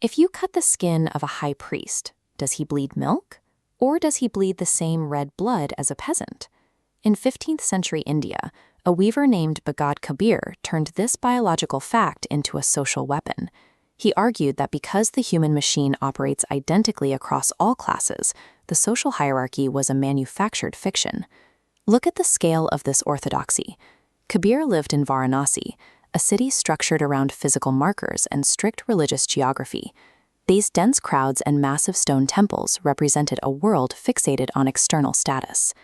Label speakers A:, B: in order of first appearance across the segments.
A: If you cut the skin of a high priest, does he bleed milk? Or does he bleed the same red blood as a peasant? In 15th century India, a weaver named Bhagat Kabir turned this biological fact into a social weapon. He argued that because the human machine operates identically across all classes, the social hierarchy was a manufactured fiction. Look at the scale of this orthodoxy. Kabir lived in Varanasi, a city structured around physical markers and strict religious geography. These dense crowds and massive stone temples represented a world fixated on external status.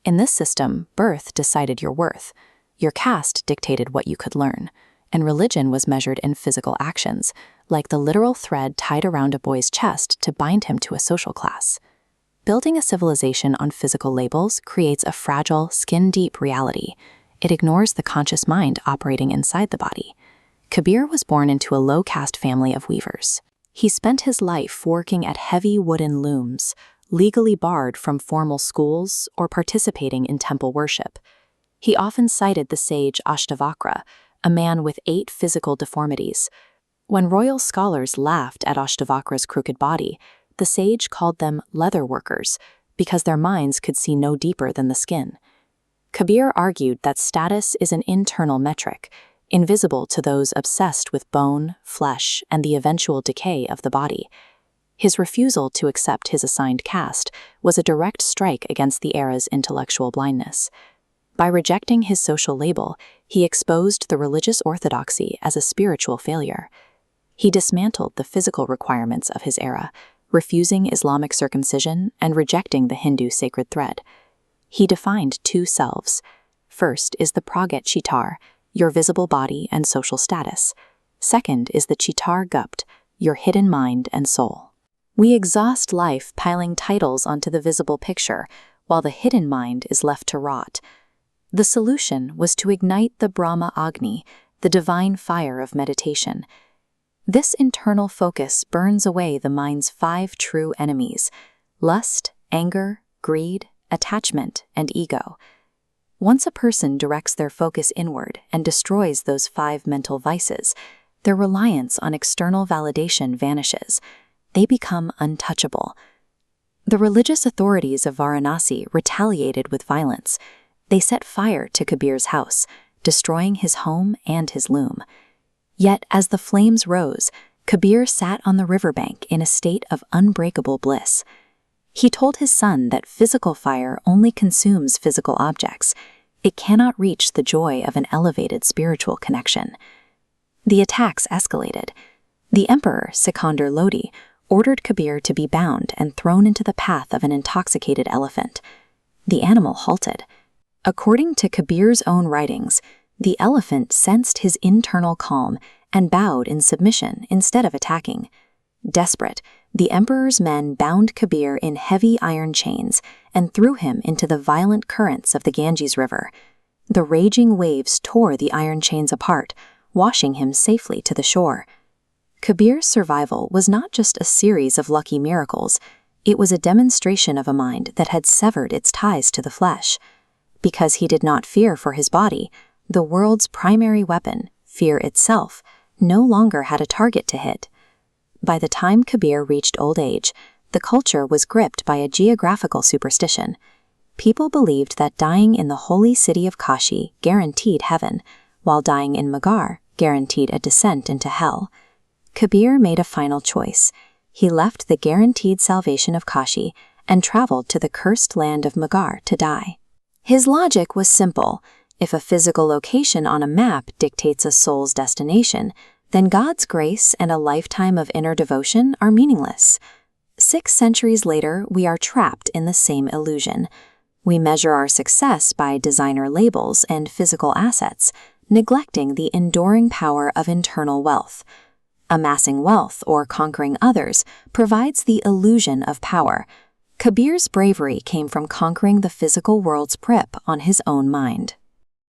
A: In this system, birth decided your worth. Your caste dictated what you could learn, and religion was measured in physical actions, like the literal thread tied around a boy's chest to bind him to a social class. Building a civilization on physical labels creates a fragile, skin-deep reality. It ignores the conscious mind operating inside the body. Kabir was born into a low-caste family of weavers. He spent his life working at heavy wooden looms, legally barred from formal schools or participating in temple worship. He often cited the sage Ashtavakra, a man with 8 physical deformities. When royal scholars laughed at Ashtavakra's crooked body, the sage called them leather workers because their minds could see no deeper than the skin. Kabir argued that status is an internal metric, invisible to those obsessed with bone, flesh, and the eventual decay of the body. His refusal to accept his assigned caste was a direct strike against the era's intellectual blindness. By rejecting his social label, he exposed the religious orthodoxy as a spiritual failure. He dismantled the physical requirements of his era, refusing Islamic circumcision and rejecting the Hindu sacred thread. He defined 2 selves. First is the Pragat Chitar, your visible body and social status. Second is the Chitar Gupt, your hidden mind and soul. We exhaust life piling titles onto the visible picture, while the hidden mind is left to rot. The solution was to ignite the Brahm Agni, the divine fire of meditation. This internal focus burns away the mind's 5 true enemies: lust, anger, greed, attachment, and ego. Once a person directs their focus inward and destroys those 5 mental vices, their reliance on external validation vanishes. They become untouchable. The religious authorities of Varanasi retaliated with violence. They set fire to Kabir's house, destroying his home and his loom. Yet, as the flames rose, Kabir sat on the riverbank in a state of unbreakable bliss. He told his son that physical fire only consumes physical objects. It cannot reach the joy of an elevated spiritual connection. The attacks escalated. The emperor, Sikandar Lodi, ordered Kabir to be bound and thrown into the path of an intoxicated elephant. The animal halted. According to Kabir's own writings, the elephant sensed his internal calm and bowed in submission instead of attacking. Desperate, the emperor's men bound Kabir in heavy iron chains and threw him into the violent currents of the Ganges River. The raging waves tore the iron chains apart, washing him safely to the shore. Kabir's survival was not just a series of lucky miracles, it was a demonstration of a mind that had severed its ties to the flesh. Because he did not fear for his body, the world's primary weapon, fear itself, no longer had a target to hit. By the time Kabir reached old age, the culture was gripped by a geographical superstition. People believed that dying in the holy city of Kashi guaranteed heaven, while dying in Maghar guaranteed a descent into hell. Kabir made a final choice. He left the guaranteed salvation of Kashi and traveled to the cursed land of Maghar to die. His logic was simple. If a physical location on a map dictates a soul's destination, then God's grace and a lifetime of inner devotion are meaningless. 6 centuries later, we are trapped in the same illusion. We measure our success by designer labels and physical assets, neglecting the enduring power of internal wealth. Amassing wealth or conquering others provides the illusion of power. Kabir's bravery came from conquering the physical world's grip on his own mind.